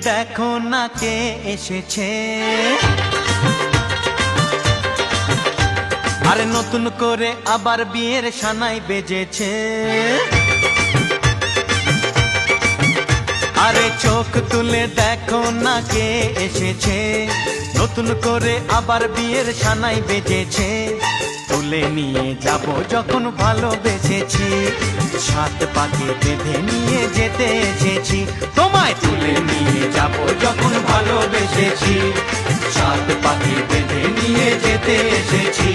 দেখো না কে এসেছে, আরে নতুন করে আবার বিয়ের সানাই বেজেছে। আরে চোখ তুলে দেখো না কে এসেছে, নতুন করে আবার বিয়ের সানাই বেজেছে। তুলে নিয়ে যাব যখন ভালোবেসেছি, সাত পাকে বেঁধে নিয়ে যেতে এসেছি। তোমায় তুলে নিয়ে যাব যখন ভালোবেসেছি, সাত পাকে বেঁধে নিয়ে যেতে এসেছি।